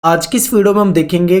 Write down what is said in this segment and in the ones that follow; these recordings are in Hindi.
आज की इस वीडियो में हम देखेंगे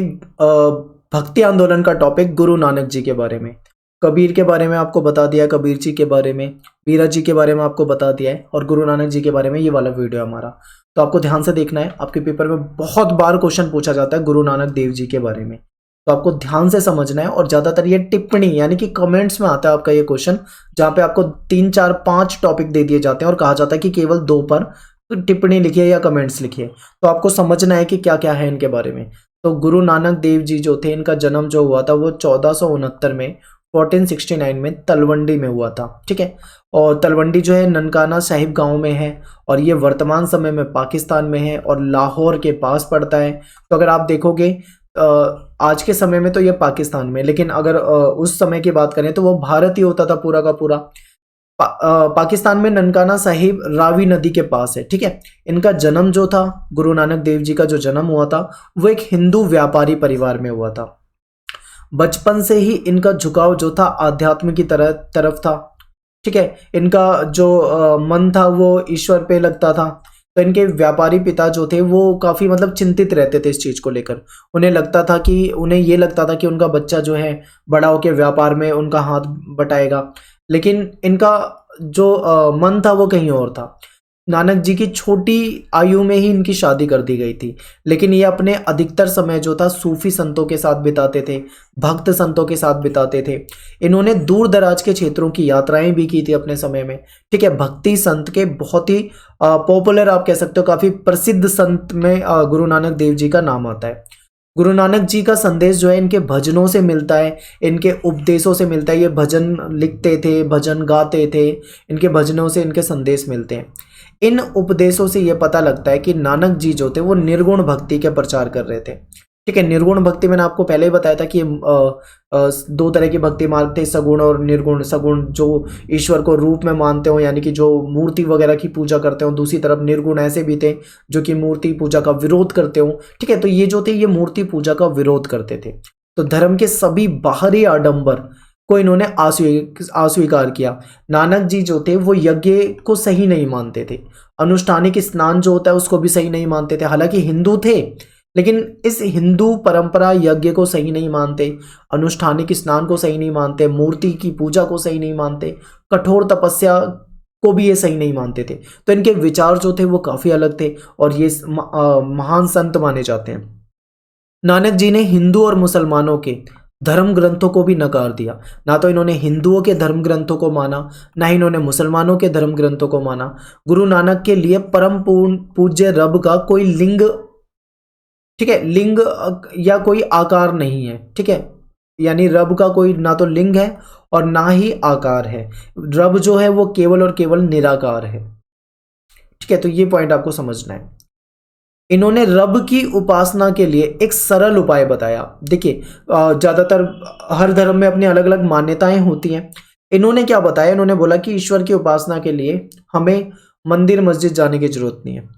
भक्ति आंदोलन का टॉपिक गुरु नानक जी के बारे में। कबीर के बारे में आपको बता दिया, कबीर जी के बारे में, मीरा जी के बारे में आपको बता दिया है, और गुरु नानक जी के बारे में ये वाला वीडियो हमारा। तो आपको ध्यान से देखना है। आपके पेपर में बहुत बार क्वेश्चन पूछा जाता है गुरु नानक देव जी के बारे में, तो आपको ध्यान से समझना है। और ज़्यादातर ये टिप्पणी यानी कि कमेंट्स में आता है आपका ये क्वेश्चन, जहाँ पे आपको 3, 4, 5 टॉपिक दे दिए जाते हैं और कहा जाता है कि केवल 2 पर टिप्पणी लिखिए या कमेंट्स लिखिए। तो आपको समझना है कि क्या क्या है इनके बारे में। तो गुरु नानक देव जी जो थे, इनका जन्म जो हुआ था वो 1469 में 1469 में तलवंडी में हुआ था। ठीक है, और तलवंडी जो है ननकाना साहिब गांव में है, और ये वर्तमान समय में पाकिस्तान में है और लाहौर के पास पड़ता है। तो अगर आप देखोगे आज के समय में तो ये पाकिस्तान में, लेकिन अगर उस समय की बात करें तो वो भारत ही होता था पूरा का पूरा। पाकिस्तान में ननकाना साहिब रावी नदी के पास है। ठीक है, इनका जन्म जो था, गुरु नानक देव जी का जो जन्म हुआ था वो एक हिंदू व्यापारी परिवार में हुआ था। बचपन से ही इनका झुकाव जो था आध्यात्म की तरफ था। ठीक है, इनका जो मन था वो ईश्वर पे लगता था। तो इनके व्यापारी पिता जो थे वो काफ़ी मतलब चिंतित रहते थे इस चीज़ को लेकर। उन्हें ये लगता था कि उनका बच्चा जो है बड़ा होकर व्यापार में उनका हाथ बटाएगा, लेकिन इनका जो मन था वो कहीं और था। नानक जी की छोटी आयु में ही इनकी शादी कर दी गई थी, लेकिन ये अपने अधिकतर समय जो था सूफी संतों के साथ बिताते थे, भक्त संतों के साथ बिताते थे। इन्होंने दूर दराज के क्षेत्रों की यात्राएं भी की थी अपने समय में। ठीक है, भक्ति संत के बहुत ही पॉपुलर, आप कह सकते हो काफ़ी प्रसिद्ध संत में गुरु नानक देव जी का नाम आता है। गुरु नानक जी का संदेश जो है इनके भजनों से मिलता है, इनके उपदेशों से मिलता है। ये भजन लिखते थे, भजन गाते थे, इनके भजनों से इनके संदेश मिलते हैं। इन उपदेशों से ये पता लगता है कि नानक जी जो थे वो निर्गुण भक्ति के प्रचार कर रहे थे। ठीक है, निर्गुण भक्ति मैंने आपको पहले ही बताया था कि 2 तरह के भक्ति मार्ग थे, सगुण और निर्गुण। सगुण जो ईश्वर को रूप में मानते हो यानी कि जो मूर्ति वगैरह की पूजा करते हो, दूसरी तरफ निर्गुण ऐसे भी थे जो कि मूर्ति पूजा का विरोध करते हो। ठीक है, तो ये जो थे ये मूर्ति पूजा का विरोध करते थे। तो धर्म के सभी बाहरी आडंबर को इन्होंने अस्वीकार किया। नानक जी जो थे वो यज्ञ को सही नहीं मानते थे, अनुष्ठानिक स्नान जो होता है उसको भी सही नहीं मानते थे। हालांकि हिंदू थे, लेकिन इस हिंदू परंपरा यज्ञ को सही नहीं मानते, अनुष्ठानिक स्नान को सही नहीं मानते, मूर्ति की पूजा को सही नहीं मानते, कठोर तपस्या को भी ये सही नहीं मानते थे। तो इनके विचार जो थे वो काफ़ी अलग थे, और ये महान संत माने जाते हैं। नानक जी ने हिंदू और मुसलमानों के धर्म ग्रंथों को भी नकार दिया। ना तो इन्होंने हिंदुओं के धर्म ग्रंथों को माना, ना ही इन्होंने मुसलमानों के धर्म ग्रंथों को माना। गुरु नानक के लिए परम पूज्य रब का कोई लिंग, ठीक है, लिंग या कोई आकार नहीं है। ठीक है, यानी रब का कोई ना तो लिंग है और ना ही आकार है। रब जो है वो केवल और केवल निराकार है। ठीक है, तो ये पॉइंट आपको समझना है। इन्होंने रब की उपासना के लिए एक सरल उपाय बताया। देखिए, ज़्यादातर हर धर्म में अपनी अलग अलग मान्यताएं होती हैं। इन्होंने क्या बताया, इन्होंने बोला कि ईश्वर की उपासना के लिए हमें मंदिर मस्जिद जाने की जरूरत नहीं है।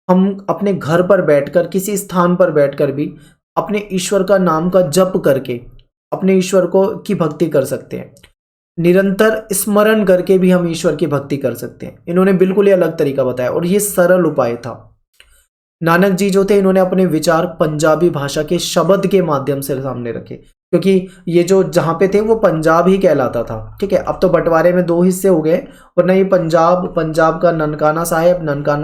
हम अपने घर पर बैठकर, किसी स्थान पर बैठकर भी अपने ईश्वर का नाम का जप करके अपने ईश्वर को की भक्ति कर सकते हैं। निरंतर स्मरण करके भी हम ईश्वर की भक्ति कर सकते हैं। इन्होंने बिल्कुल ही अलग तरीका बताया और ये सरल उपाय था। नानक जी जो थे इन्होंने अपने विचार पंजाबी भाषा के शब्द के माध्यम से सामने रखे, क्योंकि ये जो जहाँ पे थे वो पंजाब ही कहलाता था। ठीक है, अब तो बंटवारे में 2 हिस्से हो गए, वरना ये पंजाब का ननकाना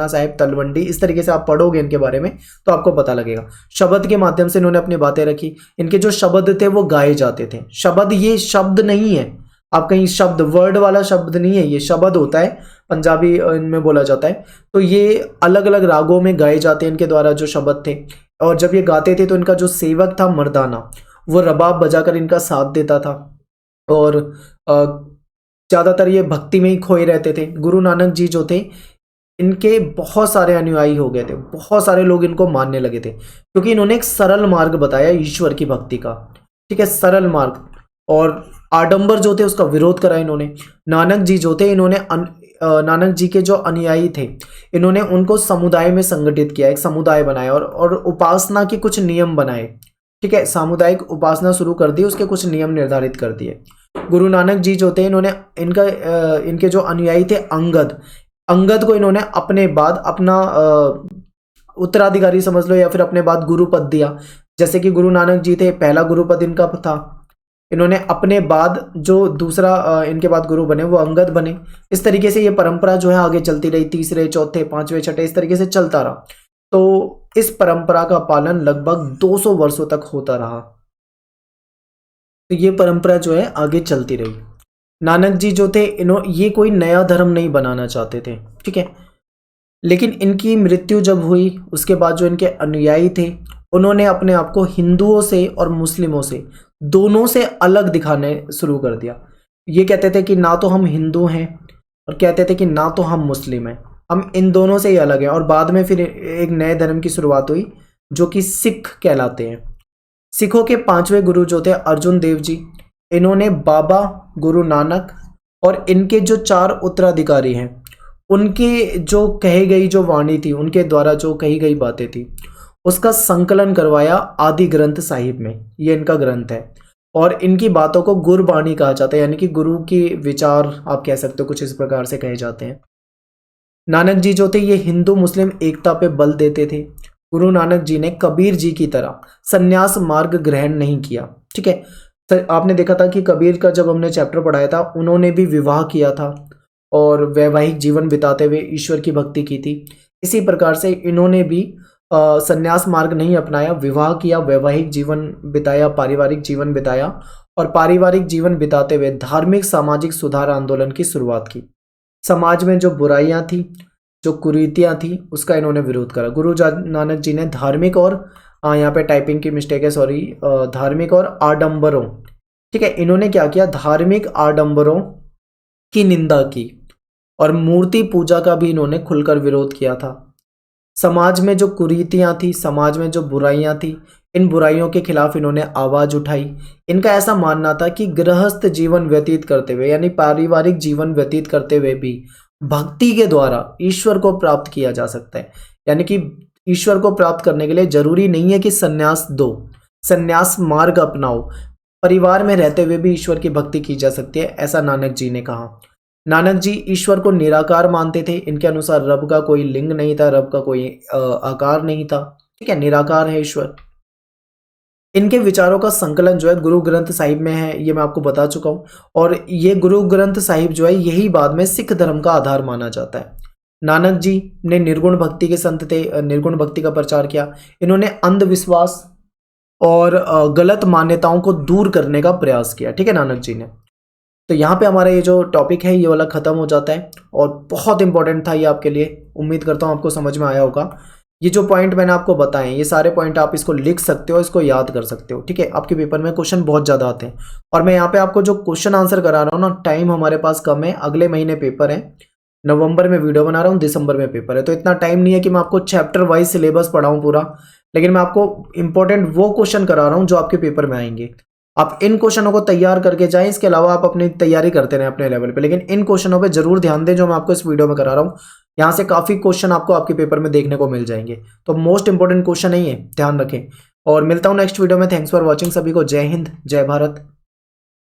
साहिब तलवंडी, इस तरीके से आप पढ़ोगे इनके बारे में तो आपको पता लगेगा। शब्द के माध्यम से इन्होंने अपनी बातें रखी। इनके जो शब्द थे वो गाए जाते थे। शब्द ये शब्द नहीं है, आप कहीं शब्द वर्ड वाला शब्द नहीं है, ये शब्द होता है, पंजाबी इनमें बोला जाता है। तो ये अलग अलग रागों में गाए जाते हैं इनके द्वारा जो शब्द थे। और जब ये गाते थे तो इनका जो सेवक था मर्दाना, वो रबाब बजाकर इनका साथ देता था, और ज़्यादातर ये भक्ति में ही खोए रहते थे। गुरु नानक जी जो थे इनके बहुत सारे अनुयायी हो गए थे, बहुत सारे लोग इनको मानने लगे थे, क्योंकि इन्होंने एक सरल मार्ग बताया ईश्वर की भक्ति का। ठीक है, सरल मार्ग, और आडंबर जो थे उसका विरोध करा इन्होंने। नानक जी जो थे इन्होंने नानक जी के जो अनुयायी थे इन्होंने उनको समुदाय में संगठित किया, एक समुदाय बनाया और उपासना के कुछ नियम बनाए। ठीक है, सामुदायिक उपासना शुरू कर दी, उसके कुछ नियम निर्धारित कर दिए। गुरु नानक जी जो थे इन्होंने इनके जो अनुयायी थे अंगद को इन्होंने अपने बाद अपना उत्तराधिकारी समझ लो, या फिर अपने बाद गुरु पद दिया। जैसे कि गुरु नानक जी थे, पहला गुरु पद इनका था, इन्होंने अपने बाद जो दूसरा इनके बाद गुरु बने वो अंगद बने। इस तरीके से ये परंपरा जो है आगे चलती रही, तीसरे चौथे पांचवें छठे इस तरीके से चलता रहा। तो इस परंपरा का पालन लगभग 200 वर्षों तक होता रहा। तो ये परंपरा जो है आगे चलती रही। नानक जी जो थे ये कोई नया धर्म नहीं बनाना चाहते थे, ठीक है। लेकिन इनकी मृत्यु जब हुई उसके बाद जो इनके अनुयायी थे उन्होंने अपने आप को हिंदुओं से और मुस्लिमों से दोनों से अलग दिखाने शुरू कर दिया। ये कहते थे कि ना तो हम हिंदू हैं और कहते थे कि ना तो हम मुस्लिम हैं, हम इन दोनों से ही अलग हैं। और बाद में फिर एक नए धर्म की शुरुआत हुई जो कि सिख कहलाते हैं। सिखों के 5वें गुरु जो थे अर्जुन देव जी, इन्होंने बाबा गुरु नानक और इनके जो 4 उत्तराधिकारी हैं उनके जो कही गई जो वाणी थी, उनके द्वारा जो कही गई बातें थी, उसका संकलन करवाया आदि ग्रंथ साहिब में। ये इनका ग्रंथ है और इनकी बातों को गुरबाणी कहा जाता है, यानी कि गुरु के विचार आप कह सकते हो, कुछ इस प्रकार से कहे जाते हैं। नानक जी जो थे ये हिंदू मुस्लिम एकता पे बल देते थे। गुरु नानक जी ने कबीर जी की तरह संन्यास मार्ग ग्रहण नहीं किया, ठीक है। तो आपने देखा था कि कबीर का जब हमने चैप्टर पढ़ाया था उन्होंने भी विवाह किया था और वैवाहिक जीवन बिताते हुए ईश्वर की भक्ति की थी। इसी प्रकार से इन्होंने भी संन्यास मार्ग नहीं अपनाया, विवाह किया, वैवाहिक जीवन बिताया, पारिवारिक जीवन बिताया और पारिवारिक जीवन बिताते हुए धार्मिक सामाजिक सुधार आंदोलन की शुरुआत की। समाज में जो बुराइयां थी, जो कुरीतियां थी, उसका इन्होंने विरोध करा। गुरु नानक जी ने धार्मिक और यहाँ पे टाइपिंग की मिस्टेक है, सॉरी, धार्मिक और आडंबरों, ठीक है, इन्होंने क्या किया, धार्मिक आडंबरों की निंदा की और मूर्ति पूजा का भी इन्होंने खुलकर विरोध किया था। समाज में जो कुरीतियां थी, समाज में जो बुराइयां थी, इन बुराइयों के खिलाफ इन्होंने आवाज उठाई। इनका ऐसा मानना था कि गृहस्थ जीवन व्यतीत करते हुए, यानी पारिवारिक जीवन व्यतीत करते हुए भी भक्ति के द्वारा ईश्वर को प्राप्त किया जा सकता है। यानी कि ईश्वर को प्राप्त करने के लिए जरूरी नहीं है कि संन्यास दो, संन्यास मार्ग अपनाओ, परिवार में रहते हुए भी ईश्वर की भक्ति की जा सकती है, ऐसा नानक जी ने कहा। नानक जी ईश्वर को निराकार मानते थे। इनके अनुसार रब का कोई लिंग नहीं था, रब का कोई आकार नहीं था, ठीक है, निराकार है ईश्वर। इनके विचारों का संकलन जो है गुरु ग्रंथ साहिब में है, ये मैं आपको बता चुका हूं। और ये गुरु ग्रंथ साहिब जो है यही बाद में सिख धर्म का आधार माना जाता है। नानक जी ने निर्गुण भक्ति के संत थे, निर्गुण भक्ति का प्रचार किया। इन्होंने अंधविश्वास और गलत मान्यताओं को दूर करने का प्रयास किया, ठीक है, नानक जी ने। तो यहाँ पे हमारा ये जो टॉपिक है ये वाला खत्म हो जाता है और बहुत इंपॉर्टेंट था ये आपके लिए। उम्मीद करता हूँ आपको समझ में आया होगा। ये जो पॉइंट मैंने आपको बताए, ये सारे पॉइंट आप इसको लिख सकते हो, इसको याद कर सकते हो, ठीक है। आपके पेपर में क्वेश्चन बहुत ज़्यादा आते हैं और मैं यहाँ पे आपको जो क्वेश्चन आंसर करा रहा हूँ ना, टाइम हमारे पास कम है, अगले महीने पेपर है, नवंबर में वीडियो बना रहा हूँ, दिसंबर में पेपर है, तो इतना टाइम नहीं है कि मैं आपको चैप्टर वाइज सिलेबस पढ़ाऊँ पूरा। लेकिन मैं आपको इंपॉर्टेंट वो क्वेश्चन करा रहा हूँ जो आपके पेपर में आएंगे। आप इन क्वेश्चनों को तैयार करके जाएं, इसके अलावा आप अपनी तैयारी करते रहें अपने लेवल पे, लेकिन इन क्वेश्चनों पे जरूर ध्यान दें जो मैं आपको इस वीडियो में करा रहा हूँ। यहाँ से काफ़ी क्वेश्चन आपको आपके पेपर में देखने को मिल जाएंगे, तो मोस्ट इंपॉर्टेंट क्वेश्चन नहीं है, ध्यान रखें। और मिलता हूँ नेक्स्ट वीडियो में। थैंक्स फॉर वॉचिंग, सभी को जय हिंद, जय भारत।